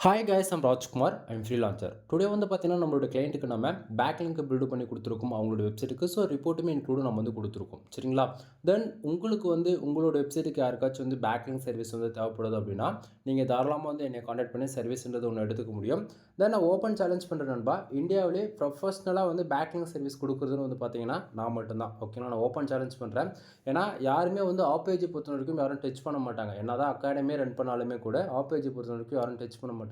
Hi guys, I'm Rajkumar. I'm freelancer. Today வந்து பார்த்தீங்கன்னா, நம்மளோட கிளையண்ட்டுக்கு நம்ம பேக் லிங்க்கை பில்டு பண்ணி கொடுத்துருக்கோம் அவங்களோட வெப்சைட்டுக்கு. ஸோ ரிப்போர்ட்டுமே இன்க்ளூடும் நம்ம வந்து கொடுத்துருக்கோம். சரிங்களா? தென் உங்களுக்கு வந்து உங்களோட வெப்சைட்டுக்கு யாருக்காச்சும் வந்து பேக் லிங்க் சர்வீஸ் வந்து தேவைப்படுது அப்படின்னா, நீங்கள் தாராளமாக வந்து என்னை காண்டாக்ட் பண்ணி சர்வீஸ்ன்றது ஒன்று எடுத்துக்க முடியும். தென் நான் ஓப்பன் சேலஞ்ச் பண்ணுறேன் நண்பா. இந்தியாவிலே ப்ரொஃபஷ்னலாக வந்து பேக் லிங்க் சர்வீஸ் கொடுக்குறதுன்னு வந்து பார்த்தீங்கன்னா, நான் மட்டும்தான். ஓகேங்களா? நான் ஓப்பன் சேலஞ்ச் பண்ணுறேன். ஏன்னா யாருமே வந்து ஆப் பேஜை பொறுத்த வரைக்கும் யாரும் டச் பண்ண மாட்டாங்க. என்னதான் அகாடமியே ரன் பண்ணாலுமே கூட ஆப் பேஜை பொறுத்த வரைக்கும் யாரும் டச் பண்ண மாட்டாங்க.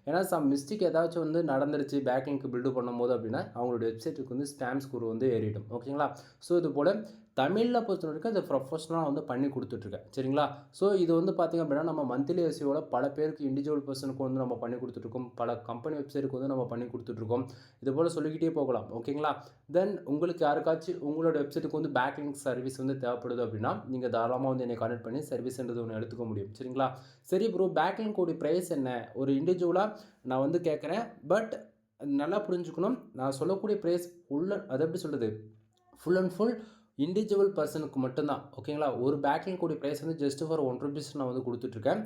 ஏன்னா மிஸ்டேக் ஏதாச்சும் வந்து நடந்துருச்சு பேக் லிங்க் பில்டு பண்ணும்போது அப்படின்னா அவங்களோட வெப்சைட்டுக்கு வந்து ஸ்பேம் ஸ்கோர் வந்து ஏறிடும். ஓகேங்களா? ஸோ இது போல் தமிழில் பொறுத்த வரைக்கும் அதை ப்ரொஃபஷனலாக வந்து பண்ணி கொடுத்துட்ருக்கேன். சரிங்களா? ஸோ இது வந்து பார்த்திங்க அப்படின்னா நம்ம மந்த்லி எஸ்சியோட பல பேருக்கு இண்டிவிஜுவல் பர்சனுக்கு வந்து நம்ம பண்ணி கொடுத்துட்ருக்கோம். பல கம்பெனி வெப்சைட்டுக்கு வந்து நம்ம பண்ணி கொடுத்துட்ருக்கோம். இது போல் சொல்லிக்கிட்டே போகலாம். ஓகேங்களா? தென் உங்களுக்கு யாருக்காச்சும் உங்களோட வெப்சைட்டுக்கு வந்து பேக் லிங்க் சர்வீஸ் வந்து தேவைப்படுது அப்படின்னா நீங்கள் தாராளமாக வந்து என்னை கான்டெக்ட் பண்ணி சர்வீஸ்ன்றது ஒன்று எடுத்துக்க முடியும். சரிங்களா? சரி ப்ரோ, பேக் லிங்கோடைய ப்ரைஸ் என்ன? ஒரு இண்டிவிஜுவலாக நான் வந்து கேட்குறேன். பட் நல்லா புரிஞ்சுக்கணும். நான் சொல்லக்கூடிய ப்ரைஸ் அது எப்படி சொல்கிறது, ஃபுல் அண்ட் ஃபுல் இண்டிவிஜுவல் பர்சனுக்கு மட்டும்தான். ஓகேங்களா? ஒரு பேக்லிங்க் கூடிய ப்ரைஸ் வந்து ஜஸ்ட் ஃபார் ₹1 நான் வந்து கொடுத்துட்ருக்கேன்.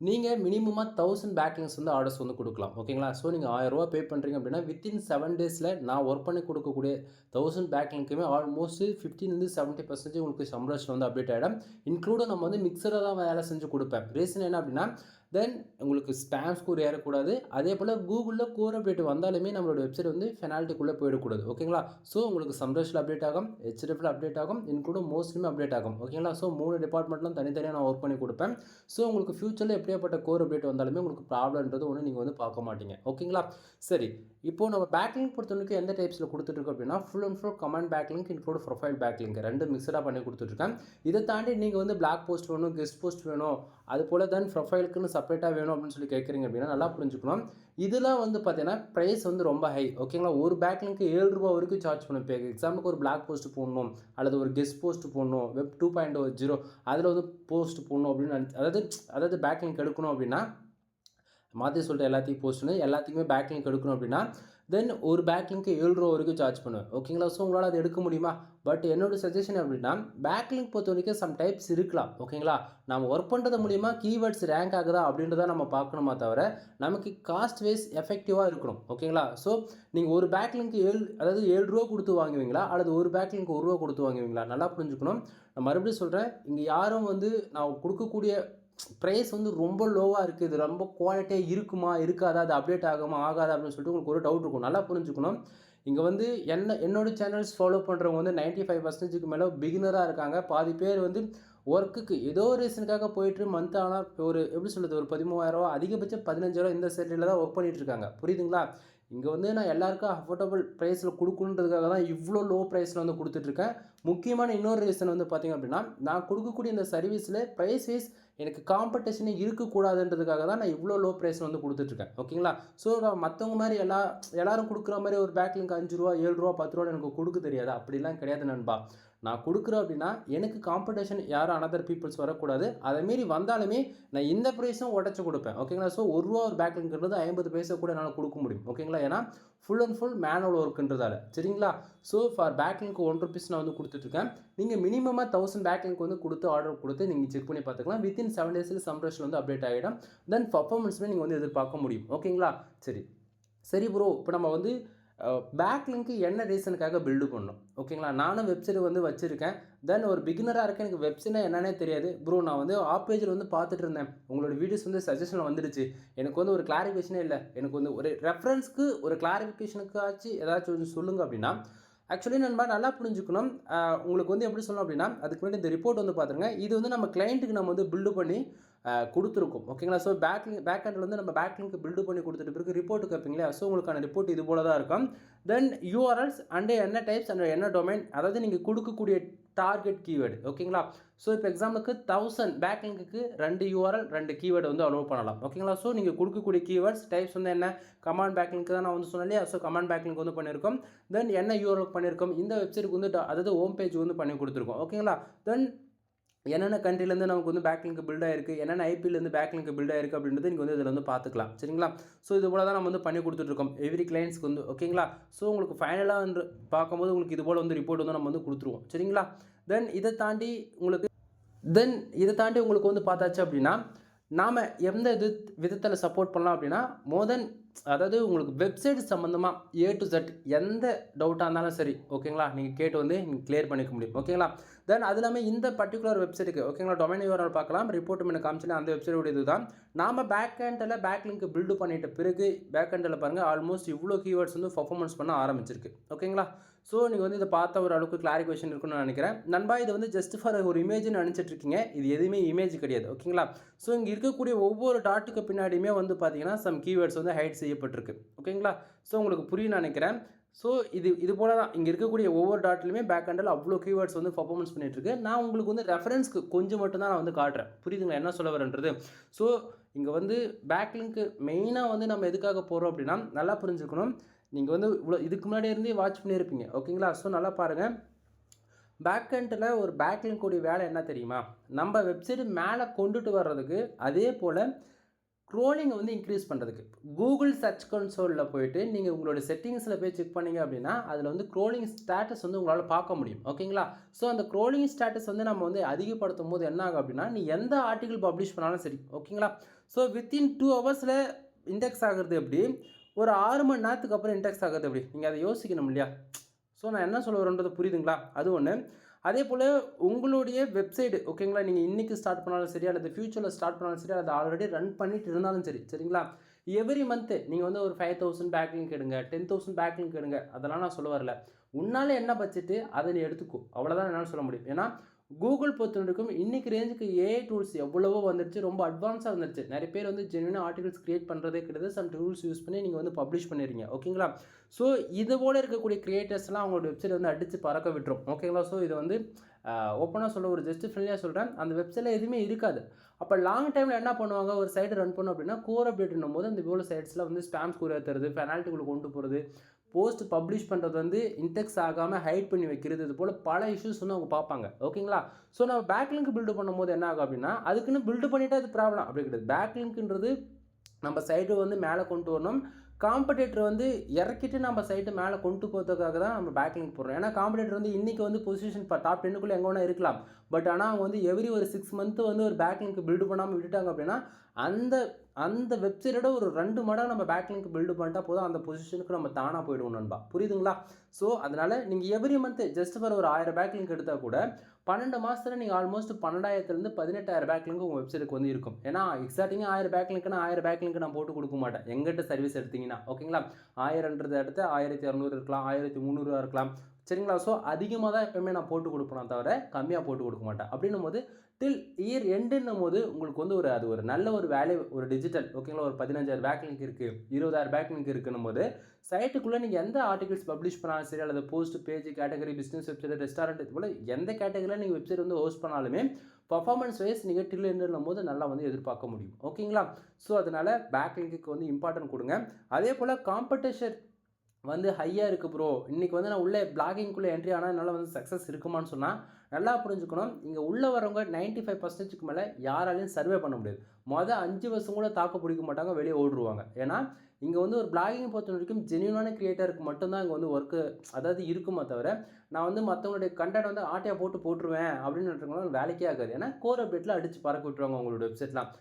நீங்கள் மினிமமாக 1000 பேக்லிங்ஸ் வந்து ஆர்டர்ஸ் வந்து கொடுக்கலாம். ஓகேங்களா? ஸோ நீங்கள் ₹1000 பே பண்ணுறீங்க அப்படின்னா வித்தின் 7 டேஸில் நான் ஒர்க் பண்ணி கொடுக்கக்கூடிய 1000 பேக்லிங்க்குமே ஆல்மோஸ்ட் 15-70% உங்களுக்கு சம்பளத்தில் வந்து அப்டேட் ஆகிடும். இன்க்ளூடும் நம்ம வந்து மிக்சராக தான் வேலை செஞ்சு கொடுப்பேன். ரீசன் என்ன அப்படின்னா, தென் உங்களுக்கு ஸ்பேம் ஸ்கோர் ஏறக்கூடாது. அதே போல் கூகுளில் கோர் அப்டேட் வந்தாலுமே நம்மளோட வெப்சைட் வந்து ஃபெனால்ட்டிக்குள்ளே போயிடக்கூடாது. ஓகேங்களா? ஸோ உங்களுக்கு சம்ரேஷில் அப்டேட் ஆகும், ஹெச்டிஎஃப்ல அப்டேட் ஆகும், இன்க்ளூடும் மோஸ்ட்லியுமே அப்டேட் ஆகும். ஓகேங்களா? ஸோ 3 டிபார்ட்மெண்ட்லாம் தனித்தனியாக நான் ஒர்க் பண்ணி கொடுப்பேன். ஸோ உங்களுக்கு ஃபியூச்சரில் எப்படியாப்பட்ட கோர் அப்டேட் வந்தாலுமே உங்களுக்கு ப்ராப்ளம்ன்றது ஒன்று நீங்கள் வந்து பார்க்க மாட்டீங்க. ஓகேங்களா? சரி, இப்போது நம்ம பேக்லிங்க் பொறுத்தவரைக்கும் எந்த டைப்ஸில் கொடுத்துட்ருக்கோம் அப்படின்னா, full and full comment backlink include profile backlink 2 மிக்சடாக பண்ணி கொடுத்துட்ருக்கேன். இதை தாண்டி நீங்கள் வந்து பிளாக் போஸ்ட் வேணும், கெஸ்ட் போஸ்ட் வேணும், அது போல் தான் ப்ரொஃபைலுக்குன்னு செப்பரேட்டாக வேணும் அப்படின்னு சொல்லி கேட்குறீங்க அப்படின்னா நல்லா புரிஞ்சுக்கணும். இதெல்லாம் வந்து பார்த்தீங்கன்னா ப்ரைஸ் வந்து ரொம்ப ஹை. ஓகேங்களா? ஒரு பேக்லிங்க்கு ₹7 வரைக்கும் சார்ஜ் பண்ணும். இப்போ எக்ஸாம்பிளுக்கு ஒரு பிளாக் போஸ்ட் போடணும் அல்லது ஒரு கெஸ்ட் போஸ்ட் போடணும், வெப் 2.0 அதில் வந்து போஸ்ட் போடணும் அப்படின்னு அதாவது பேக்லிங்க் எடுக்கணும் அப்படின்னா, மாற்றி சொல்லிட்டு எல்லாத்தையும் போஸ்ட்னு எல்லாத்துக்குமே பேக்லிங்க் எடுக்கணும் அப்படின்னா தென் ஒரு பேக்லிங்க்கு ₹7 வரைக்கும் சார்ஜ் பண்ணுவேன். ஓகேங்களா? ஸோ உங்களால் அதை எடுக்க முடியுமா? பட் என்னோடய சஜஷன் அப்படின்னா, பேக்லிங்க் பொறுத்த வரைக்கும் சம் டைப்ஸ் இருக்கலாம். ஓகேங்களா? நம்ம ஒர்க் பண்ணுறது மூலிமா கீவேர்ட்ஸ் ரேங்க் ஆகுதா அப்படின்றத நம்ம பார்க்கணுமா தவிர நமக்கு காஸ்ட் வைஸ் எஃபெக்டிவாக இருக்கணும். ஓகேங்களா? ஸோ நீங்கள் ஒரு பேக்லிங்க்கு அதாவது ₹7 கொடுத்து வாங்குவீங்களா அல்லது ஒரு பேக்லிங்க்கு ₹1 கொடுத்து வாங்குவீங்களா? நல்லா புரிஞ்சுக்கணும். நான் மறுபடியும் சொல்கிறேன், இங்கே யாரும் வந்து நான் கொடுக்கக்கூடிய ப்ரைஸ் வந்து ரொம்ப லோவாக இருக்குது, இது ரொம்ப குவாலிட்டியாக இருக்குமா இருக்காதா, அது அப்டேட் ஆகுமா ஆகாதா அப்படின்னு சொல்லிட்டு உங்களுக்கு ஒரு டவுட் இருக்கும். நல்லா புரிஞ்சுக்கணும். இங்கே வந்து என்னோட சேனல்ஸ் ஃபாலோ பண்ணுறவங்க வந்து 95%க்கு மேலே பிகினராக இருக்காங்க. பாதி பேர் வந்து ஒர்க்குக்கு ஏதோ ஒரு ரீசனுக்காக போயிட்டு மந்த் ஆனால் ஒரு எப்படி சொல்கிறது, ஒரு ₹13,000 அதிகபட்சம் ₹15,000 இந்த சேலரியில் தான் ஒர்க் பண்ணிகிட்டு இருக்காங்க. புரியுதுங்களா? இங்கே வந்து நான் எல்லாருக்கும் அஃபோர்டபுள் ப்ரைஸில் கொடுக்கணுன்றதுக்காக தான் இவ்வளோ லோ ப்ரைஸில் வந்து கொடுத்துட்ருக்கேன். முக்கியமான இன்னொரு ரீசன் வந்து பார்த்திங்க அப்படின்னா, நான் கொடுக்கக்கூடிய இந்த சர்வீஸில் ப்ரைஸ் வைஸ் எனக்கு காம்படிஷனே இருக்கக்கூடாதுன்றதுக்காக தான் நான் இவ்வளோ லோ ப்ரைஸில் வந்து கொடுத்துட்ருக்கேன். ஓகேங்களா? ஸோ நான் மற்றவங்க மாதிரி எல்லோரும் கொடுக்குற மாதிரி ஒரு பேக்லிங்க் ₹5 ₹7 ₹10 எனக்கு கொடுக்க தெரியாது. அப்படிலாம் கிடையாது நண்பா. நான் கொடுக்குறேன் அப்படின்னா எனக்கு காம்படிஷன் யாரும் அனதர் பீப்புள்ஸ் வரக்கூடாது. அதேமாரி வந்தாலுமே நான் இந்த ப்ரைஸும் உடச்சி கொடுப்பேன். ஓகேங்களா? ஸோ ₹1 ஒரு பேக்லிங்க்ன்றது 50 பைசா கூட என்னால் கொடுக்க முடியும். ஓகேங்களா? ஏன்னா ஃபுல் அண்ட் ஃபுல் மேனுவல் ஒர்க்குன்றதால. சரிங்களா? ஸோ ஃபார் பேக்லிங்க் ₹1 நான் வந்து கொடுத்துட்ருக்கேன். நீங்கள் மினிமமாக 1000 பேக்லிங்க் வந்து கொடுத்து ஆர்டர் கொடுத்து நீங்கள் செக் பண்ணி பார்த்துக்கலாம். வித்தின் 7 டேஸில் சம்ரேஷன் வந்து அப்டேட் ஆகிடும். தென் பர்ஃபார்மன்ஸுமே நீங்கள் வந்து எதிர்பார்க்க முடியும். ஓகேங்களா? சரி ப்ரோ, இப்போ நம்ம வந்து பேக்லிங்க்கு என்ன ரீசனுக்காக பில்டு பண்ணணும்? ஓகேங்களா? நானும் வெப்சைட் வந்து வச்சுருக்கேன். தென் ஒரு பிகினராக இருக்கேன், எனக்கு வெப்சைட்னா என்னன்னே தெரியாது. ப்ரோ, நான் வந்து ஆப் பேஜில் வந்து பார்த்துட்டு இருந்தேன், உங்களோட வீடியோஸ் வந்து சஜஷனில் வந்துடுச்சு. எனக்கு வந்து ஒரு கிளாரிஃபிகேஷனே இல்லை. எனக்கு வந்து ஒரு ரெஃபரன்ஸ்க்கு ஒரு கிளாரிஃபிகேஷனுக்காச்சு ஏதாச்சும் கொஞ்சம் சொல்லுங்கள் அப்படின்னா, ஆக்சுவலி நண்பா நல்லா புரிஞ்சுக்கணும். உங்களுக்கு வந்து எப்படி சொல்லணும் அப்படின்னா, அதுக்கு முன்னாடி இந்த ரிப்போர்ட் வந்து பார்த்துருங்க. இது வந்து நம்ம கிளைண்ட்டுக்கு நம்ம வந்து பில்டு பண்ணி கொடுத்துருக்கோம். ஓகேங்களா? ஸோ பேக் எண்டில் வந்து நம்ம பேக்லிங்க் பில்டு பண்ணி கொடுத்துட்டு பிறகு ரிப்போர்ட் கேட்பீங்களா? ஸோ உங்களுக்கான ரிப்போர்ட் இது போல தான் இருக்கும். தென் யூஆர்எல்ஸ் அண்ட் என்ன டைப்ஸ் அண்ட் என்ன டொமைன், அதாவது நீங்கள் கொடுக்கக்கூடிய டார்கெட் கீவேர்டு. ஓகேங்களா? ஸோ இப்போ எக்ஸாம்பிளுக்கு 1000 பேக்லிங்க்கு 2 யூஆர்எல் 2 கீவேர்டு வந்து அலோவ் பண்ணலாம். ஓகேங்களா? ஸோ நீங்கள் கொடுக்கக்கூடிய கீவேர்ட்ஸ் டைப்ஸ் வந்து என்ன, கமாண்ட் பேக்லிங்க் தான் நான் வந்து சொன்னேன் இல்லையா? ஸோ கமாண்ட் பேக்லிங்க் வந்து பண்ணியிருக்கோம். தென் என்ன யூஆர்எல் பண்ணியிருக்கோம், இந்த வெப்சைட்டுக்கு வந்து அதாவது ஹோம் பேஜ் வந்து பண்ணி கொடுத்துருக்கோம். ஓகேங்களா? தென் என்னென்ன கண்ட்ரிலேருந்து நமக்கு வந்து பேக்லிங்க் பில்ட் ஆயிருக்கு, என்னென்ன ஐபிலேருந்து பேக்லிங்க் பில்ட் ஆயிருக்கு அப்படின்றது நீங்கள் வந்து இதில் வந்து பார்த்துக்கலாம். சரிங்களா? ஸோ இது போல தான் நம்ம வந்து பண்ணி கொடுத்துட்ருக்கோம் எவ்ரி கிளைண்ட்ஸ்க்கு வந்து. ஓகேங்களா? ஸோ உங்களுக்கு ஃபைனலாக வந்து பார்க்கும்போது உங்களுக்கு இது போல் வந்து ரிப்போர்ட் வந்து நம்ம வந்து கொடுத்துருவோம். சரிங்களா? தென் இதை தாண்டி உங்களுக்கு வந்து பார்த்தாச்சு அப்படின்னா, நாம் எந்த விதத்தில் சப்போர்ட் பண்ணலாம் அப்படின்னா, மோர் தென் அதாவது உங்களுக்கு வெப்சைட் சம்மந்தமா ஏ டு Z எந்த டவுட்டாக இருந்தாலும் சரி, ஓகேங்களா? நீங்கள் கேட்டு வந்து நீங்கள் கிளியர் பண்ணிக்க முடியும், ஓகேங்களா? தென் அது இல்லாமல் இந்த பர்டிகுலர் வெப்சைட்டுக்கு, ஓகேங்களா, டொமைன் URL பார்க்கலாம். ரிப்போர்ட் மெனு காமிச்சுன்னா அந்த வெப்சைட்டோட இது தான். நாம் பேக் எண்டில் பேக் லிங்க் பில்டு பண்ணிட்ட பிறகு பேக் எண்டில் பாருங்கள், ஆல்மோஸ்ட் இவ்வளோ கீவேர்ட்ஸ் வந்து பர்ஃபார்மன்ஸ் பண்ண ஆரம்பிச்சிருக்கு, ஓகேங்களா? ஸோ நீங்கள் வந்து இதை பார்த்த ஒரு அளவுக்கு கிளாரிஃபிகேஷன் இருக்குன்னு நான் நினைக்கிறேன். நண்பா, இது வந்து ஜஸ்ட் ஃபார் ஒரு இமேஜ்னு நினச்சிட்டு இருக்கீங்க. இது எதுவுமே இமேஜ் கிடையாது, ஓகேங்களா? ஸோ இங்கே இருக்கக்கூடிய ஒவ்வொரு டாட்டுக்கு பின்னாடியுமே வந்து பார்த்தீங்கன்னா சம் கீவேர்ட்ஸ் வந்து ஹைட் செய்யப்பட்டிருக்கு, ஓகேங்களா? ஸோ உங்களுக்கு புரியும்னு நினைக்கிறேன். ஸோ இது போல தான் இங்கே இருக்கக்கூடிய ஒவ்வொரு டாட்லையுமே பேக் எண்டில் அவ்வளோ கீவேர்ட்ஸ் வந்து பர்ஃபார்மன்ஸ் பண்ணிட்டு இருக்கு. நான் உங்களுக்கு வந்து ரெஃபரன்ஸ்க்கு கொஞ்சம் மட்டும் தான் நான் வந்து காட்டுறேன். புரியுதுங்களா என்ன சொல்ல வரேன்றது? ஸோ இங்கே வந்து பேக் லிங்க் மெயினாக வந்து நம்ம எதுக்காக போகிறோம் அப்படின்னா, நல்லா புரிஞ்சுக்கணும். நீங்கள் வந்து இவ்வளோ இதுக்கு முன்னாடி இருந்தே வாட்ச் பண்ணியிருப்பீங்க, ஓகேங்களா? ஸோ நல்லா பாருங்கள். பேக் எண்டில் ஒரு பேக் லிங்க்குடைய வேலை என்ன தெரியுமா? நம்ம வெப்சைட் மேலே கொண்டுட்டு வர்றதுக்கு, அதே போல் க்ரோலிங்கை வந்து இன்க்ரீஸ் பண்ணுறதுக்கு. கூகுள் சர்ச் கன்சோலில் போயிட்டு நீங்கள் உங்களோட செட்டிங்ஸில் போய் செக் பண்ணிங்க அப்படின்னா, அதில் வந்து க்ரோலிங் ஸ்டேட்டஸ் வந்து உங்களால் பார்க்க முடியும், ஓகேங்களா? ஸோ அந்த க்ரோலிங் ஸ்டேட்டஸ் வந்து நம்ம வந்து அதிகப்படுத்தும் போது என்ன ஆகும் அப்படின்னா, நீ எந்த ஆர்டிகிள் பப்ளிஷ் பண்ணாலும் சரி, ஓகேங்களா? ஸோ வித்தின் 2 ஹவர்ஸில் இண்டெக்ஸ் ஆகிறது எப்படி? ஒரு 6 மணி நேரத்துக்கு அப்புறம் இண்டெக்ஸ் ஆகிறது எப்படி? நீங்கள் அதை யோசிக்கணும் இல்லையா? ஸோ நான் என்ன சொல்ல வரேன்றது புரியுதுங்களா? அது ஒன்று. அதே போல் உங்களுடைய வெப்சைடு, ஓகேங்களா, நீங்கள் இன்றைக்கி ஸ்டார்ட் பண்ணாலும் சரி, அல்லது ஃப்யூச்சரில் ஸ்டார்ட் பண்ணாலும் சரி, அதை ஆல்ரெடி ரன் பண்ணிட்டு இருந்தாலும் சரி, சரிங்களா? எவ்ரி மந்த்து நீங்கள் வந்து ஒரு 5000 பேக் லிங்க் எடுங்க, 10,000 பேக் லிங்க் எடுங்க, அதெல்லாம் நான் சொல்ல வரல. உன்னால் என்ன பட்ஜெட்டு அதை நீ எடுத்துக்கோ, அவ்வளோதான் என்னால் சொல்ல முடியும். ஏன்னா கூகுள் பொறுத்தவரைக்கும் இன்றைக்கி ரேஞ்சுக்கு ஏஐ டூல்ஸ் எவ்வளவோ வந்துருச்சு, ரொம்ப அட்வான்ஸாக வந்துருச்சு. நிறைய பேர் வந்து ஜென்யூனாக ஆர்டிகல்ஸ் கிரியேட் பண்ணுறதே கிடையாது. சம் டூல்ஸ் யூஸ் பண்ணி நீங்கள் வந்து பப்ளிஷ் பண்ணிடுறீங்க, ஓகேங்களா? ஸோ இது போல் இருக்கக்கூடிய கிரியேட்டர்ஸ்லாம் அவங்களோட வெப்சைட் வந்து அடித்து பறக்க விட்டுரும், ஓகேங்களா? ஸோ இது வந்து ஓப்பனாக சொல்ல ஒரு ஜஸ்ட் ஃப்ரெண்ட்லியாக சொல்கிறேன். அந்த வெப்சைட்டில் எதுவுமே இருக்காது. அப்போ லாங் டைமில் என்ன பண்ணுவாங்க, ஒரு சைடு ரன் பண்ணோம் அப்படின்னா கோர் அப்டேட்னும் போது அந்த போல் சைட்ஸில் வந்து ஸ்பேம் ஸ்கோர் ஏற்றுறது, பெனால்ட்டிக்குள்ளே கொண்டு போகிறது, போஸ்ட் பப்ளிஷ் பண்ணுறது வந்து இன்டெக்ஸ் ஆகாமல் ஹைட் பண்ணி வைக்கிறது, இது போல் பல இஷ்யூஸ் வந்து அவங்க பார்ப்பாங்க, ஓகேங்களா? ஸோ நம்ம பேக் லிங்க் பில்டு பண்ணும்போது என்ன ஆகும் அப்படின்னா, அதுக்குன்னு பில்டு பண்ணிவிட்டு அது ப்ராப்ளம் அப்படி கிடையாது. பேக் லிங்க்ன்றது நம்ம சைடு வந்து மேலே கொண்டு வரணும். காம்படேட்டர் வந்து இறக்கிட்டு நம்ம சைட்டை மேலே கொண்டு போகிறதுக்காக தான் நம்ம பேக் லிங்க் போடுறோம். ஏன்னா காம்படேட்டர் வந்து இன்றைக்கி வந்து பொசிஷன் இப்போ டாப் 10க்குள்ளே எங்கே வேணால் இருக்கலாம். பட் ஆனால் அவங்க வந்து எவ்ரி ஒரு 6 மந்த்து வந்து ஒரு பேக் லிங்க் பில்டு பண்ணாமல் விட்டுட்டாங்க அப்படின்னா, அந்த அந்த வெப்சைட்டோட ஒரு 2 மடங்கு நம்ம பேக் லிங்க் பில்டு பண்ணிட்டா போதும், அந்த பொசிஷனுக்கு நம்ம தானாக போயிடுவோம் நண்பா. புரியுதுங்களா? ஸோ அதனால் நீங்கள் எவ்ரி மந்த்து ஜஸ்ட் ஃபார் ஒரு 1000 பேக் லிங்க் எடுத்தால் கூட 12 மாதத்தில் நீங்கள் ஆல்மோஸ்ட் 12,000லேருந்து 18,000 பேக் லிங்க் உங்கள் வெப்சைட்டுக்கு வந்து இருக்கும். ஏன்னா எக்ஸாக்டிங்காக 1000 பேக் லிங்க்னா 1000 பேக் லிங்க் நான் போட்டு கொடுக்க மாட்டேன் எங்கிட்ட சர்வீஸ் எடுத்தீங்கன்னா, ஓகேங்களா? 1000ன்றது இடத்த 1200 இருக்கலாம், 1300 இருக்கலாம், சரிங்களா? ஸோ அதிகமாக தான் எப்போயுமே நான் போட்டு கொடுப்பேன் தவிர கம்மியாக போட்டு கொடுக்க மாட்டேன். அப்படின்னும் போது டில் இயர் எண்டுன்னும் போது உங்களுக்கு வந்து அது ஒரு நல்ல ஒரு வேல்யூ, ஒரு டிஜிட்டல், ஓகேங்களா, ஒரு 15,000 பேக் லிங்க் இருக்குது, 20,000 பேக் லிங்க் இருக்குன்னும் போது சைட்டுக்குள்ளே நீங்கள் எந்த ஆர்டிகல்ஸ் பப்ளிஷ் பண்ணாலும் சரி, அல்லது post, page, category, business website, restaurant, இது போல் எந்த கேட்டகரியில் நீங்கள் வெப்சைட் வந்து ஹோஸ்ட் பண்ணாலுமே பர்ஃபார்மன்ஸ் வைஸ் நீங்கள் டில் எண்டுன்னும் போது நல்லா வந்து எதிர்பார்க்க முடியும், ஓகேங்களா? ஸோ அதனால் பேக் லிங்க்குக்கு வந்து இம்பார்ட்டன்ட் கொடுங்க. அதே போல் காம்படிஷன் வந்து ஹையாக இருக்குது ப்ரோ, இன்றைக்கி வந்து நான் உள்ளே பிளாகிங்குள்ளே என்ட்ரி ஆனால் என்னால் வந்து சக்ஸஸ் இருக்குமான்னு சொன்னால் நல்லா புரிஞ்சுக்கணும். இங்கே உள்ளே வரவங்க 95%க்கு மேலே யாராலையும் சர்வே பண்ண முடியாது. 5 வருஷம் கூட தாக்கு பிடிக்க மாட்டாங்க, வெளியே ஓடுருவாங்க. ஏன்னா இங்கே வந்து ஒரு பிளாகிங் பொறுத்த வரைக்கும் ஜென்யூனான கிரியேட்டருக்கு மட்டும்தான் இங்கே வந்து ஒர்க்கு அதாவது இருக்குமா தவிர, நான் வந்து மற்றவங்களுடைய கண்டென்ட் வந்து ஆட்டையாக போட்டுருவேன் அப்படின்னு நினைக்கிறவங்களாம் வேலைக்கே ஆகாது. ஏன்னா கோர் அப்டேட்டில் அடித்து பறக்க விட்டுருவாங்க உங்களோட வெப்சைட்லாம்.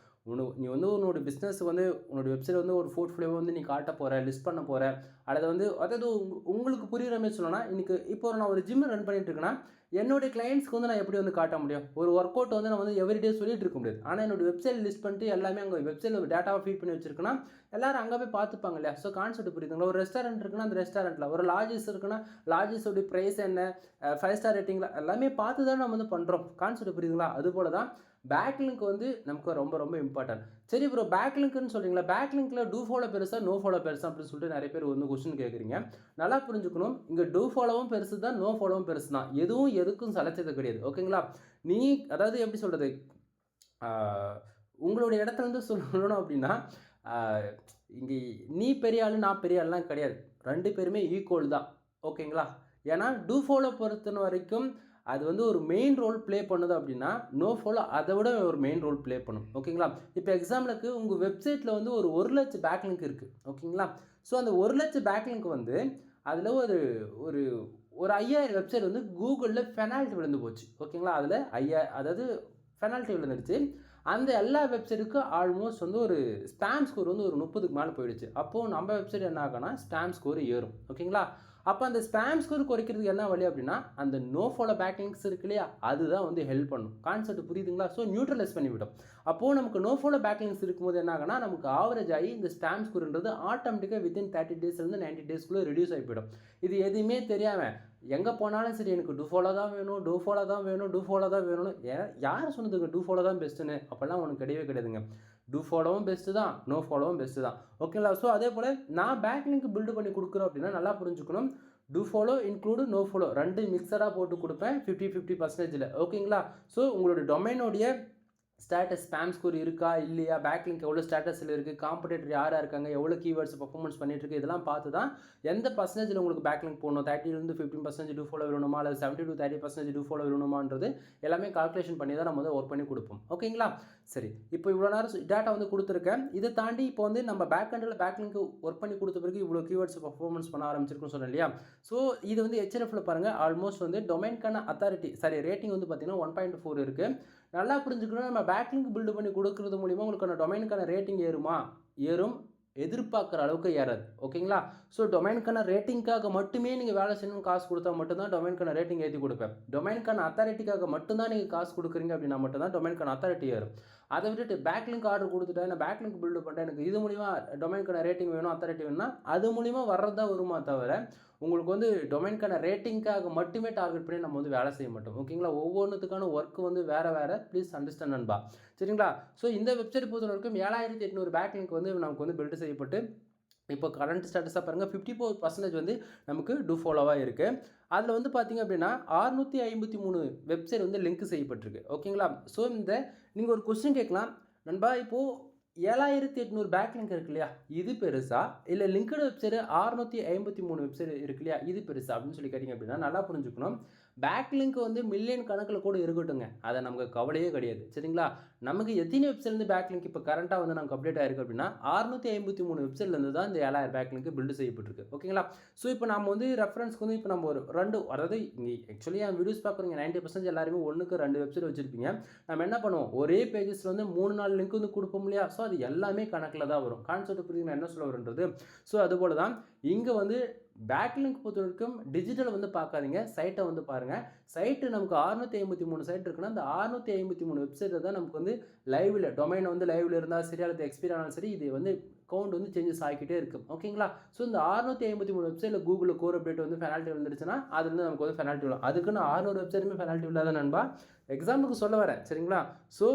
நீ வந்து உன்னோட பிஸ்னஸ் வந்து உன்னோட வெப்சைட் வந்து ஒரு போர்ட்ஃபோலியோ வந்து நீ காட்ட போகிற, லிஸ்ட் பண்ண போகிற, அல்லது வந்து அதாவது உங்களுக்கு புரிகிற மாதிரி சொல்லணும்னா, இன்றைக்கி இப்போ நான் ஒரு ஜிம் ரன் பண்ணிட்டு இருக்கேன்னா என்னுடைய கிளைண்ட்ஸ்க்கு வந்து நான் எப்படி வந்து காட்ட முடியும்? ஒரு ஒர்க் அவுட் வந்து நான் வந்து எவ்ரிடே சொல்லிட்டு இருக்க முடியாது. ஆனால் என்னோட வெப்சைட் லிஸ்ட் பண்ணிட்டு எல்லாமே அங்கே வெப்சைட்டில் டேட்டாவை ஃபீட் பண்ணி வச்சிருக்கேன்னா எல்லாரும் அங்கே போய் பார்த்துப்பாங்க இல்லையா? ஸோ கான்செப்ட் புரியுதுங்களா? ஒரு ரெஸ்டாரண்ட் இருக்குன்னா அந்த ரெஸ்டாரண்ட்டில், ஒரு லாட்ஜஸ் இருக்குன்னா லாட்ஜஸோடைய ப்ரைஸ் என்ன, 5 ஸ்டார் ரேட்டிங்கில் எல்லாமே பார்த்து தான் நம்ம வந்து பண்ணுறோம். கான்செப்ட் புரியுதுங்களா? அதுபோல தான் பேக் லிங்க் வந்து நமக்கு ரொம்ப ரொம்ப இம்பார்ட்டன்ட். சரி ப்ரோ, பேக் லிங்க்னு சொல்கிறீங்களா, பேக் லிங்க்கில் டூ ஃபாலோ பெருசா, நோ ஃபாலோ பெருசா அப்படின்னு சொல்லிட்டு நிறைய பேர் வந்து கொஸ்டின் கேட்குறீங்க. நல்லா புரிஞ்சுக்கணும், இங்கே டூ ஃபாலோவும் பெருசு தான், நோ ஃபாலோவும் பெருசு தான். எதுவும் எதுக்கும் சலைச்சது கிடையாது, ஓகேங்களா? நீ அதாவது எப்படி சொல்கிறது, உங்களுடைய இடத்துல இருந்து சொல்லணும் அப்படின்னா இங்கே நீ பெரிய ஆள் நான் பெரிய ஆள்லாம் கிடையாது, 2 பேருமே ஈக்குவல் தான், ஓகேங்களா? ஏன்னா டூ ஃபாலோ பொறுத்த வரைக்கும் அது வந்து ஒரு மெயின் ரோல் ப்ளே பண்ணுது அப்படின்னா, நோ ஃபாலோ அதை விட ஒரு மெயின் ரோல் ப்ளே பண்ணும், ஓகேங்களா? இப்போ எக்ஸாம்பிளுக்கு உங்கள் வெப்சைட்டில் வந்து ஒரு 1,00,000 பேக் லிங்க் இருக்குது, ஓகேங்களா? ஸோ அந்த 1,00,000 பேக் லிங்க் வந்து அதில் ஒரு ஒரு ஒரு 5,000 வெப்சைட் வந்து கூகுளில் பெனால்ட்டி விழுந்து போச்சு, ஓகேங்களா? அதில் அதாவது பெனால்ட்டி விழுந்துடுச்சு. அந்த எல்லா வெப்சைட்டுக்கும் ஆல்மோஸ்ட் வந்து ஒரு ஸ்பேம் ஸ்கோர் வந்து ஒரு 30க்கு மேலே போயிடுச்சு. அப்போது நம்ம வெப்சைட் என்ன ஆகும்னா ஸ்பேம் ஸ்கோர் ஏறும். ஓகேங்களா? அப்போ அந்த ஸ்பேம் ஸ்கோர் குறைக்கிறதுக்கு என்ன வழி அப்படின்னா, அந்த நோ ஃபாலோ பேக் லிங்க்ஸ் இருக்கு இல்லையா, அதுதான் வந்து ஹெல்ப் பண்ணும். கான்செப்ட் புரியுதுங்களா? ஸோ நியூட்ரலைஸ் பண்ணிவிடும். அப்போது நமக்கு நோ ஃபாலோ பேக் லிங்க்ஸ் இருக்கும்போது என்ன ஆகும்னா, நமக்கு ஆவரேஜ் ஆகி இந்த ஸ்பேம் ஸ்கோர்ன்றது ஆட்டோமேட்டிக்காக வித்தின் 30 டேஸ்லேருந்து 90 டேஸ்க்குள்ளே ரெடியூஸ் ஆகி போயிடும். இது எதுவுமே தெரியாமல் எங்கே போனாலும் சரி எனக்கு டூ ஃபாலோ தான் வேணும், டூ ஃபாலோ தான் வேணும், டூ ஃபாலோ தான் வேணும்னு யார் சொன்னதுங்க டூ ஃபாலோ தான் பெஸ்ட்டுன்னு? அப்போல்லாம் உனக்கு கிடையவே கிடையாதுங்க. டூ ஃபாலோவும் பெஸ்ட்டு தான், நோ ஃபாலோவும் பெஸ்ட்டு தான். ஓகேங்களா? ஸோ அதே போல் நான் பேக் லிங்க் பில்டு பண்ணி கொடுக்குறோம் அப்படின்னா நல்லா புரிஞ்சுக்கணும். Do follow include no follow 2 மிக்சடாக போட்டு கொடுப்பேன் 50-50%. ஓகேங்களா? ஸோ உங்களோட டொமைனோடைய ஸ்டேட்டஸ் ஸ்பேம் ஸ்கோர் இருக்கா இல்லையா, பேக் லிங்க் எவ்வளோ ஸ்டேட்டஸில் இருக்குது, காம்படேட்டர் யாராக இருக்காங்க, எவ்வளோ கீவேர்ட்ஸ் பர்ஃபார்மன்ஸ் பண்ணிட்டுருக்கு, இதெல்லாம் பார்த்து தான் எந்த பர்சன்டேஜில் உங்களுக்கு பேக் லிங்க் போடணும். 30-15% 15% டூ ஃபாலோ வேணுமா, அல்லது 70-30% டூ ஃபாலோ வேணுமான்றது எல்லாமே கால்குலேஷன் பண்ணி தான் நம்ம வந்து ஒர்க் பண்ணி கொடுப்போம். ஓகேங்களா? சரி, இப்போ இவ்வளோ நேரம் டேட்டா வந்து கொடுத்துருக்கேன். இதை தாண்டி இப்போ வந்து நம்ம back handle back link work பண்ணி கொடுத்த பிறகு இவ்வளோ கீவேர்ட்ஸ் பர்ஃபார்மன்ஸ் பண்ண ஆரம்பிச்சிருக்குன்னு சொன்னேன் இல்லையா? ஸோ இது வந்து HRFல பாருங்கள் ஆல்மோஸ்ட் வந்து டொமைனுக்கான அத்தாரிட்டி ரேட்டிங் வந்து பார்த்தீங்கன்னா 1.4 இருக்குது. நல்லா புரிஞ்சுக்கணும், நம்ம பேக் லிங்க் பில்டு பண்ணி கொடுக்குறது மூலிமா உங்களுக்கான டொமைனுக்கான ரேட்டிங் ஏறுமா? ஏறும். எதிர்பார்க்குற அளவுக்கு ஏறாது. ஓகேங்களா? ஸோ டொமைனுக்கான ரேட்டிங்காக மட்டுமே நீங்கள் வேலை செய்யணும்னு காசு கொடுத்தா மட்டும்தான் டொமைனுக்கான ரேட்டிங் ஏற்றி கொடுப்பேன். டொமைனுக்கான அத்தாரிட்டிக்காக மட்டும்தான் நீங்கள் காசு கொடுக்குறீங்க அப்படின்னா மட்டும்தான் டொமைனுக்கான அத்தாரிட்டி ஏறும். அதை விட்டுட்டு பேக் லிங்க் ஆர்டர் கொடுத்துட்டேன், நான் பேக் லிங்க் பில்டு பண்ணுறேன், எனக்கு இது மூலிமா டொமைனுக்கான ரேட்டிங் வேணும், அத்தாரிட்டி வேணும்னா அது மூலிமா வர்றது தான் வருமா தவிர உங்களுக்கு வந்து டொமைனுக்கான ரேட்டிங்காக மட்டுமே டார்கெட் பண்ணி நம்ம வந்து வேலை செய்ய மாட்டோம். ஓகேங்களா? ஒவ்வொன்றுத்துக்கான ஒர்க் வந்து வேறு. ப்ளீஸ் அண்டர்ஸ்டாண்ட் நண்பா. சரிங்களா? ஸோ இந்த வெப்சைட் பொறுத்த வரைக்கும் 7800 பேக் லிங்க் வந்து நமக்கு வந்து பில்டு செய்யப்பட்டு இப்போ கரண்ட் ஸ்டேட்டஸாக பாருங்கள் 54% வந்து நமக்கு டூ ஃபாலோவாக இருக்குது. அதில் வந்து பார்த்திங்க அப்படின்னா 653 வெப்சைட் வந்து லிங்க் செய்யப்பட்டிருக்கு. ஓகேங்களா? ஸோ இந்த நீங்கள் ஒரு கொஸ்டின் கேட்கலாம், நண்பா இப்போது 7800 பேக் லிங்க் இருக்கு இல்லையா, இது பெருசா இல்லை லிங்க்டு வெப்சைட் 653 வெப்சைட் இருக்கு இல்லையா, இது பெருசா அப்படின்னு சொல்லி கேட்டிங்க அப்படின்னா நல்லா புரிஞ்சுக்கணும். பேக் லிங்க் வந்து மில்லியன் கணக்கில் கூட இருக்கட்டுங்க, அதை நமக்கு கவலையே கிடையாது. சரிங்களா? நமக்கு எத்தனை வெப்சைட்லேருந்து பேக் லிங்க் இப்போ கரண்ட்டாக வந்து நமக்கு அப்டேட் ஆயிருக்கு அப்படின்னா 653 வெப்சைட்லேருந்து தான் இந்த 7000 பேக் லிங்க் பில்டு செய்யப்பட்டிருக்கு. ஓகேங்களா? ஸோ இப்போ நம்ம வந்து ரெஃபரன்ஸ்க்கு வந்து இப்போ நம்ம ஒரு 2 அதாவது இங்கே ஆக்சுவலி என் வீடியோஸ் பார்க்குறீங்க 90% எல்லாருமே 1க்கு 2 வெப்சைட் வச்சுருப்பீங்க. நம்ம என்ன பண்ணுவோம், ஒரே பேஜஸில் வந்து 3-4 லிங்க் வந்து கொடுப்போம் இல்லையா? ஸோ அது எல்லாமே கணக்கில் தான் வரும். கான்செப்ட் புரியுது நான் என்ன சொல்ல வரேன்றது. ஸோ அதுபோல் தான் இங்கே வந்து பேக் லிங்க் பொறுத்த வரைக்கும் டிஜிட்டல் வந்து பார்க்காதீங்க, சைட்டை வந்து பாருங்கள். சைட்டு நமக்கு 653 சைட் இருக்குன்னா அந்த 653 வெப்சைட்டில் தான் நமக்கு வந்து லைவில் டொமைன் வந்து லைவில் இருந்தால் சரி அல்லது எக்ஸ்பீரி ஆனாலும் சரி இது வந்து கவுண்ட் வந்து சேஞ்சஸ் ஆகிக்கிட்டே இருக்கும். ஓகேங்களா? ஸோ இந்த 653 வெப்சைட்டில் கூகுளில் கோர் அப்டேட் வந்து பெனால்ட்டி வந்துருச்சுன்னா அதுலேருந்து நமக்கு வந்து பெனால்ட்டி வரும். அதுக்குன்னு 600 வெப்சைட்டுமே பெனால்ட்டி இல்லாத நண்பா, எக்ஸாம்பிளுக்கு சொல்ல வரேன். சரிங்களா? ஸோ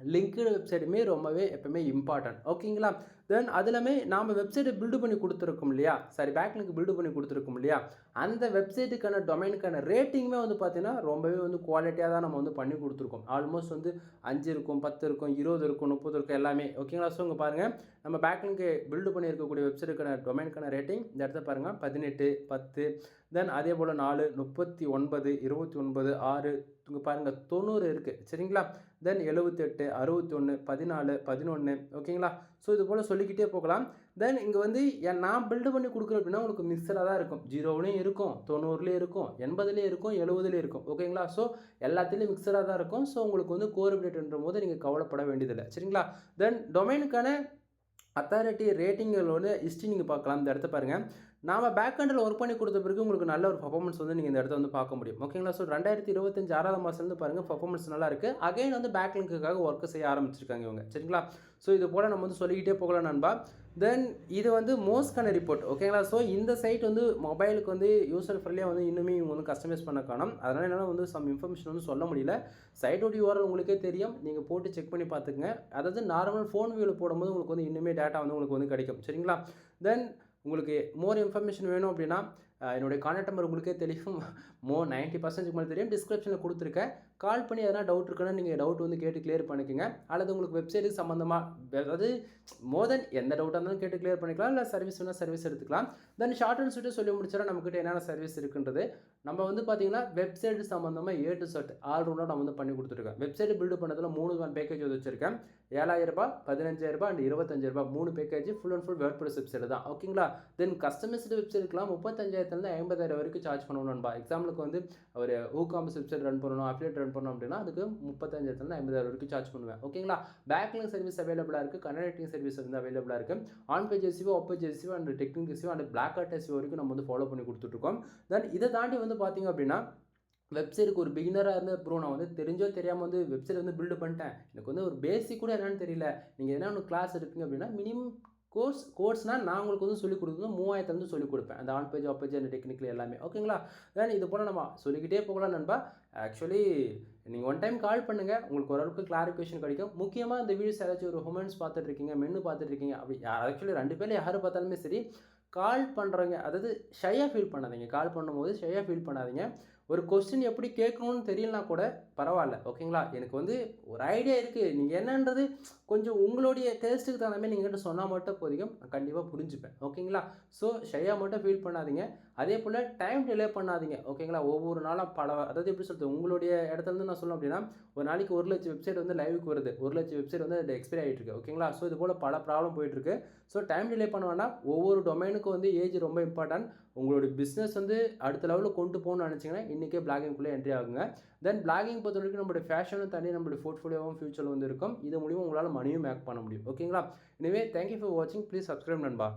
லிங்க்டு வெப்சைட்டுமே ரொம்பவே எப்பவுமே இம்பார்ட்டன்ட். ஓகேங்களா? தென் அதுலமே நாம் வெப்சைட்டை பில்டு பண்ணி கொடுத்துருக்கோம் இல்லையா, பேக் லிங்க் பில்டு பண்ணி கொடுத்துருக்கோம் இல்லையா, அந்த வெப்சைட்டுக்கான டொமைனுக்கான ரேட்டிங்குமே வந்து பார்த்தீங்கன்னா ரொம்பவே வந்து குவாலிட்டியாக தான் நம்ம வந்து பண்ணி கொடுத்துருக்கோம். ஆல்மோஸ்ட் வந்து 5 இருக்கும், 10 இருக்கும், 20 இருக்கும், 30 இருக்கும் எல்லாமே. ஓகேங்களா? ஸோ இங்கே பாருங்கள், நம்ம பேக் லிங்க் பில்டு பண்ணியிருக்கக்கூடிய வெப்சைட்டுக்கான டொமைனுக்கான ரேட்டிங் இந்த இடத்த பாருங்கள் 18, 10, தென் அதே போல் 4, 39, 29, 6, இங்கே பாருங்கள் 90 இருக்குது. சரிங்களா? தென் 78, 61, 14, 11. ஓகேங்களா? ஸோ இது போல் சொல்லிக்கிட்டே போகலாம். தென் இங்கே வந்து நான் பில்டு பண்ணி கொடுக்குறேன் அப்படின்னா உங்களுக்கு மிக்சடாக தான் இருக்கும். 0லேயும் இருக்கும், 90லேயும் இருக்கும், 80லேயும் இருக்கும், 70லேயும் இருக்கும். ஓகேங்களா? ஸோ எல்லாத்துலேயும் மிக்சடாக தான் இருக்கும். ஸோ உங்களுக்கு வந்து கோர் அப்டேட்ன்ற போது நீங்கள் கவலைப்பட வேண்டியதில்லை. சரிங்களா? தென் டொமைனுக்கான அத்தாரிட்டி ரேட்டிங்களோட ஹிஸ்ட்ரி நீங்கள் பார்க்கலாம். இந்த இடத்த பாருங்கள், நாம் பேக் ஹேண்டில் ஒர்க் பண்ணி கொடுத்த பிறகு உங்களுக்கு நல்ல ஒரு பர்ஃபார்மன்ஸ் வந்து நீங்கள் இந்த இடத்த வந்து பார்க்க முடியும். ஓகேங்களா? ஸோ 2025 6ஆம் மாதத்துலேருந்து பாருங்கள் பர்ஃபார்மன்ஸ் நல்லா இருக்குது. அகைன் வந்து பேக் லிங்க்குக்காக ஒர்க் செய்ய ஆரம்பிச்சிருக்காங்க இவங்க. சரிங்களா? ஸோ இது போல் நம்ம வந்து சொல்லிக்கிட்டே போகலாம் நண்பா. தென் இது வந்து மோஸ்ட்கான ரிப்போர்ட். ஓகேங்களா? ஸோ இந்த சைட் வந்து மொபைலுக்கு வந்து யூசர் ஃப்ரெண்ட்லியாக வந்து இன்னுமே இவங்க வந்து கஸ்டமைஸ் பண்ண காணும். அதனால் என்னால் வந்து சம் இன்ஃபர்மேஷன் வந்து சொல்ல முடியல. சைட்டோட URL உங்களுக்கே தெரியும், நீங்கள் போட்டு செக் பண்ணி பார்த்துக்குங்க. அதாவது நார்மல் ஃபோன் வியூவில் போடும்போது உங்களுக்கு வந்து இன்னுமே டேட்டா வந்து உங்களுக்கு வந்து கிடைக்கும். சரிங்களா? தென் உங்களுக்கு மோர் இன்ஃபர்மேஷன் வேணும் அப்படின்னா என்னுடைய கான்டாக்ட் நம்பர் உங்களுக்கே தெரியும், 90% மேலே தெரியும், டிஸ்கிரிப்ஷனில் கொடுத்துருக்கேன். கால் பண்ணி எதனா டவுட் இருக்குன்னா நீங்கள் டவுட் வந்து கேட்டு கிளியர் பண்ணிக்கோங்க. அல்லது உங்களுக்கு வெப்சைட்டு சம்மந்தமாக அதாவது மோர் தென் எந்த டவுட்டாக இருந்தாலும் கேட்டு கிளியர் பண்ணிக்கலாம். இல்லை சர்வீஸ் வேணால் சர்வீஸ் எடுத்துக்கலாம். தென் ஷார்ட் அண்ட் ஸ்வீட்டாக சொல்லி முடிச்சிடா நம்மக்கிட்ட என்னென்ன சர்வீஸ் இருக்குன்றது. நம்ம வந்து பார்த்தீங்கன்னா வெப்சைட் சம்மந்தமாக A to Z ஆல்ரவுண்டாக நான் வந்து பண்ணி கொடுத்துருக்கேன். வெப்சைட் பில்டு பண்ணதில் 3 பேக்கேஜ் வந்து வச்சுருக்கேன். 7000, 15000 and 25000 3 package full and full WordPress website தான். ஓகேங்களா? தென் கஸ்டமைஸ்டு வெப்சைட்டுக்கெலாம் 35,000 35,000 50,000 வரைக்கும் சார்ஜ் பண்ணுவோம் நண்பா. எக்ஸாம்பிளுக்கு வந்து ஒரு WooCommerce வெப்சைட் ரன் பண்ணணும், அஃபிலியேட் ரன் பண்ணணும் அப்படின்னா அதுக்கு 35,000 50,000 வரைக்கும் சார்ஜ் பண்ணுவேன். ஓகேங்களா? பேக்லிங்க் சர்வீஸ் அவைலபிளாக இருக்குது, கண்டென்ட் ரைட்டிங் சர்வீஸ் வந்து அவைலபிளாக இருக்குது. On page SEO, off page SEO and technique SEO and black hat SEO வரைக்கும் நம்ம வந்து ஃபாலோ பண்ணி கொடுத்துட்ருக்கோம். தென் இதை தாண்டி வந்து பார்த்தீங்க அப்படின்னா வெப்சைட்டுக்கு ஒரு பிகினராக இருந்து ப்ரோ நான் வந்து தெரிஞ்சோ தெரியாமல் வந்து வெப்சைட் வந்து பில்டு பண்ணிட்டேன், எனக்கு வந்து ஒரு பேசிக் கூட என்னன்னு தெரியல, நீங்கள் என்ன ஒன்று கிளாஸ் எடுப்பீங்க அப்படின்னா மினிமம் கோர்ஸ்னால் நான் உங்களுக்கு வந்து சொல்லிக் கொடுக்குறது 3000 வந்து சொல்லிக் கொடுப்பேன். அந்த ஆன் பேஜ் ஆஃப் பேஜ் அந்த டெக்னிக்கல் எல்லாமே. ஓகேங்களா? தென் இது போல் நம்ம சொல்லிக்கிட்டே போகலாம் நண்பா. ஆக்சுவலி நீங்கள் ஒன் டைம் கால் பண்ணுங்கள், உங்களுக்கு ஓரளவுக்கு கிளாரிஃபிகேஷன் கிடைக்கும். முக்கியமாக இந்த வீடியோஸ் யாராச்சும் ஒரு உமன்ஸ் பார்த்துட்டு இருக்கீங்க, மென்னு பார்த்துட்டு இருக்கீங்க, அப்படி ஆக்சுவலி 2 பேரில் யார் பார்த்தாலுமே சரி கால் பண்ணுறவங்க அதாவது ஷையாக ஃபீல் பண்ணாதீங்க. கால் பண்ணும்போது ஷையாக ஃபீல் பண்ணாதீங்க. ஒரு கொஸ்டின் எப்படி கேட்கணும்னு தெரியலனா கூட பரவாயில்ல. ஓகேங்களா? எனக்கு வந்து ஒரு ஐடியா இருக்குது, நீங்கள் என்னன்றது கொஞ்சம் உங்களுடைய டேஸ்ட்டுக்கு தகுந்த மாதிரி நீங்கள் சொன்னால் மட்டும் போதும், நான் கண்டிப்பாக புரிஞ்சுப்பேன். ஓகேங்களா? ஸோ ஷையாக மட்டும் ஃபீல் பண்ணாதீங்க. அதே போல் டைம் டிலே பண்ணாதீங்க. ஓகேங்களா? ஒவ்வொரு நாளும் அதாவது எப்படி சொல்கிறது, உங்களுடைய இடத்துலேருந்து நான் சொல்லணும் அப்படின்னா ஒரு நாளைக்கு 1,00,000 வெப்சைட் வந்து லைவுக்கு வருது, 1,00,000 வெப்சைட் வந்து அது எக்ஸ்பைரி ஆகிட்டு இருக்கு. ஓகேங்களா? ஸோ இது போல் பல ப்ராப்ளம் போயிட்டுருக்கு. ஸோ டைம் டிலே பண்ண வேண்டாம். ஒவ்வொரு டொமைனுக்கும் வந்து ஏஜ் ரொம்ப இம்பார்ட்டன்ட். உங்களுடைய பிஸ்னஸ் வந்து அடுத்த லெவலில் கொண்டு போகணும்னு நினச்சிங்கன்னா இன்றைக்கே பிளாகிங்குள்ளே என்ட்ரி ஆகுங்க. தென் பிளாகிங் பொறுத்த வரைக்கும் நம்மளுடைய ஃபேஷனும் தனி, நம்மளுடைய போர்ட்ஃபோலியோவும் ஃபியூச்சரில் வந்து இருக்கும். இது மூலிமா உங்களால் மணியும் மேக் பண்ண முடியும். ஓகேங்களா? எனவே தேங்க்யூ ஃபார் வாட்சிங். ப்ளீஸ் சப்ஸ்கிரைப் நண்பா.